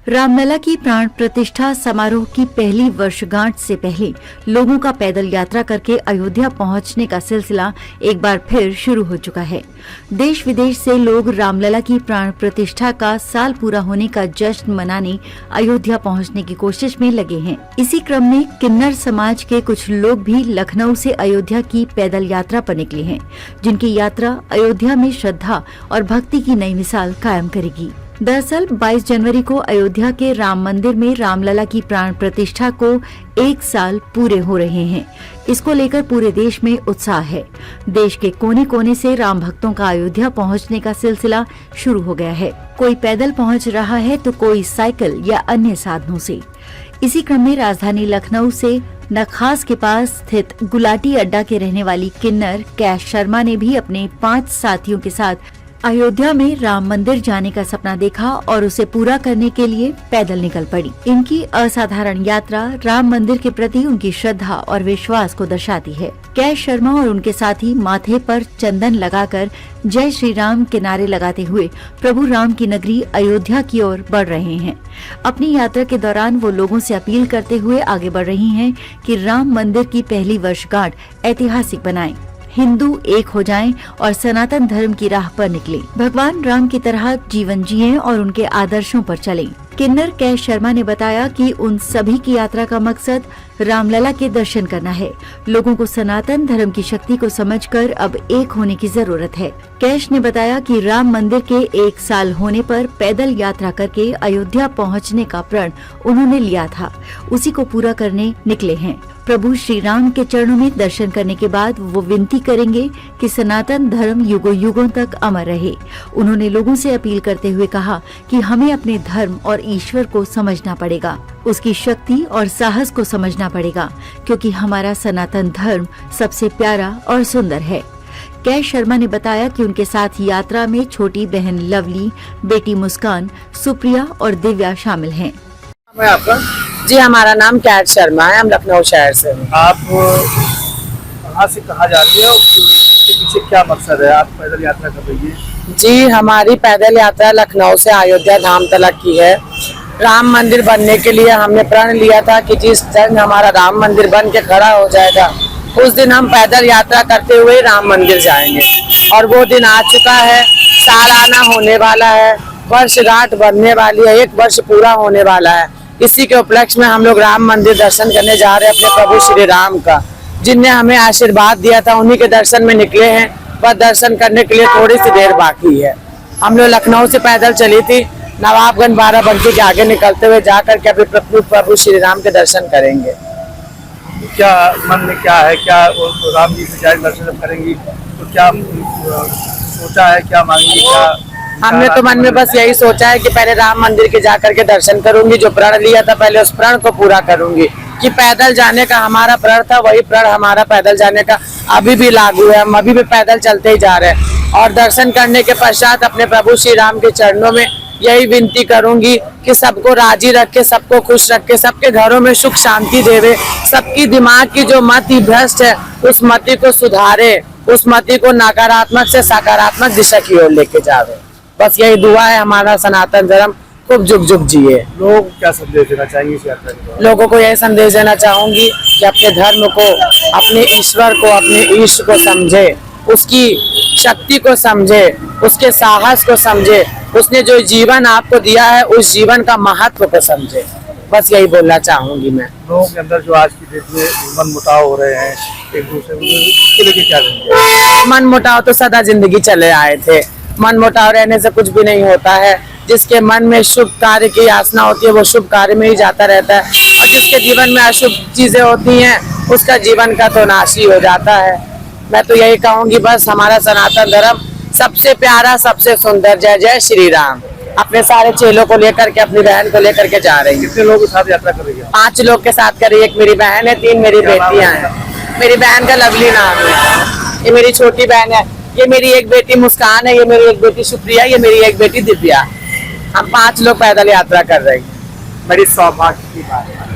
रामलला की प्राण प्रतिष्ठा समारोह की पहली वर्षगांठ से पहले लोगों का पैदल यात्रा करके अयोध्या पहुंचने का सिलसिला एक बार फिर शुरू हो चुका है। देश विदेश से लोग रामलला की प्राण प्रतिष्ठा का साल पूरा होने का जश्न मनाने अयोध्या पहुंचने की कोशिश में लगे हैं। इसी क्रम में किन्नर समाज के कुछ लोग भी लखनऊ से अयोध्या की पैदल यात्रा पर निकले हैं, जिनकी यात्रा अयोध्या में श्रद्धा और भक्ति की नई मिसाल कायम करेगी। दरअसल 22 जनवरी को अयोध्या के राम मंदिर में रामलला की प्राण प्रतिष्ठा को 1 साल पूरे हो रहे हैं। इसको लेकर पूरे देश में उत्साह है। देश के कोने कोने से राम भक्तों का अयोध्या पहुंचने का सिलसिला शुरू हो गया है। कोई पैदल पहुंच रहा है तो कोई साइकिल या अन्य साधनों से। इसी क्रम में राजधानी लखनऊ से नखास के पास स्थित गुलाटी अड्डा के रहने वाली किन्नर कैश शर्मा ने भी अपने 5 साथियों के साथ अयोध्या में राम मंदिर जाने का सपना देखा और उसे पूरा करने के लिए पैदल निकल पड़ी। इनकी असाधारण यात्रा राम मंदिर के प्रति उनकी श्रद्धा और विश्वास को दर्शाती है। कैश शर्मा और उनके साथी माथे पर चंदन लगाकर जय श्री राम के नारे लगाते हुए प्रभु राम की नगरी अयोध्या की ओर बढ़ रहे हैं। अपनी यात्रा के दौरान वो लोगों से अपील करते हुए आगे बढ़ रही हैं कि राम मंदिर की पहली वर्षगांठ ऐतिहासिक बनाएं, हिंदू एक हो जाएं और सनातन धर्म की राह पर निकलें। भगवान राम की तरह जीवन जिएं और उनके आदर्शों पर चलें। किन्नर कैश शर्मा ने बताया कि उन सभी की यात्रा का मकसद रामलला के दर्शन करना है। लोगों को सनातन धर्म की शक्ति को समझकर अब एक होने की जरूरत है। कैश ने बताया कि राम मंदिर के 1 साल होने पर पैदल यात्रा करके अयोध्या पहुंचने का प्रण उन्होंने लिया था, उसी को पूरा करने निकले हैं। प्रभु श्री राम के चरणों में दर्शन करने के बाद वो विनती करेंगे कि सनातन धर्म युगों युगों तक अमर रहे। उन्होंने लोगों से अपील करते हुए कहा कि हमें अपने धर्म और ईश्वर को समझना पड़ेगा, उसकी शक्ति और साहस को समझना पड़ेगा, क्योंकि हमारा सनातन धर्म सबसे प्यारा और सुंदर है। कैश शर्मा ने बताया कि उनके साथ यात्रा में छोटी बहन लवली, बेटी मुस्कान, सुप्रिया और दिव्या शामिल हैं। जी, हमारा नाम कैश शर्मा है, हम लखनऊ शहर से हैं। आप कहाँ से कहाँ जा रही है और इसके पीछे क्या मकसद है? आप पैदल यात्रा कर रही है? जी, हमारी पैदल यात्रा लखनऊ से अयोध्या धाम तक की है। राम मंदिर बनने के लिए हमने प्रण लिया था कि जिस दिन हमारा राम मंदिर बन के खड़ा हो जाएगा, उस दिन हम पैदल यात्रा करते हुए राम मंदिर जाएंगे। और वो दिन आ चुका है, सालाना होने वाला है, वर्षगांठ बनने वाली है, 1 वर्ष पूरा होने वाला है। इसी के उपलक्ष्य में हम लोग राम मंदिर दर्शन करने जा रहे हैं अपने प्रभु श्री राम का, जिनने हमें आशीर्वाद दिया था। उन्हीं के दर्शन में निकले हैं, पर दर्शन करने के लिए थोड़ी सी देर बाकी है। हम लोग लखनऊ से पैदल चली थी, नवाबगंज बाराबंकी के आगे निकलते हुए जाकर के अभी प्रभु श्री राम के दर्शन करेंगे। क्या मन में क्या है? क्या राम जी से जाकर दर्शन करेंगी तो क्या सोचा है, क्या मांगी? क्या हमने तो मन में बस यही सोचा है कि पहले राम मंदिर के जाकर के दर्शन करूंगी। जो प्रण लिया था पहले उस प्रण को पूरा करूंगी। कि पैदल जाने का हमारा प्रण था, वही प्रण हमारा पैदल जाने का अभी भी लागू है। हम अभी भी पैदल चलते ही जा रहे हैं। और दर्शन करने के पश्चात अपने प्रभु श्री राम के चरणों में यही विनती करूंगी कि सबको राजी रखे, सबको खुश रखे, सबके घरों में सुख शांति देवे, सबकी दिमाग की जो मति भ्रष्ट है उस मति को सुधारे, उस मति को नकारात्मक से सकारात्मक दिशा की ओर लेके जावे। बस यही दुआ है। हमारा सनातन धर्म खूब जुग जुग जिए। लोग क्या संदेश देना चाहेंगे इस यात्रा के? लोगों को यही संदेश देना चाहूंगी कि अपने धर्म को, अपने ईश्वर को, अपने ईश्वर को समझे, उसकी शक्ति को समझे, उसके साहस को समझे, उसने जो जीवन आपको दिया है उस जीवन का महत्व को समझे। बस यही बोलना चाहूंगी मैं। लोगों के अंदर जो आज की डेट में मन मुटाव हो रहे हैं एक दूसरे को लेके, क्या करेंगे? मन मुटाव तो सदा जिंदगी चले आए थे। मन मुटाव रहने से कुछ भी नहीं होता है। जिसके मन में शुभ कार्य की आसना होती है वो शुभ कार्य में ही जाता रहता है, और जिसके जीवन में अशुभ चीजें होती हैं उसका जीवन का तो नाश ही हो जाता है। मैं तो यही कहूंगी, बस हमारा सनातन धर्म सबसे प्यारा, सबसे सुंदर। जय जय श्री राम। अपने सारे चेलों को लेकर के, अपनी बहन को लेकर के जा रही है। कितने लोगों के साथ यात्रा कर रही है? 5 लोग के साथ कर रही है। एक मेरी बहन है, 3 मेरी बेटियां हैं। मेरी बहन का लवली नाम है, ये मेरी छोटी बहन है। ये मेरी एक बेटी मुस्कान है, ये मेरी एक बेटी सुप्रिया, ये मेरी एक बेटी दिव्या। हम 5 लोग पैदल यात्रा कर रहे हैं। बड़ी सौभाग्य की बात है।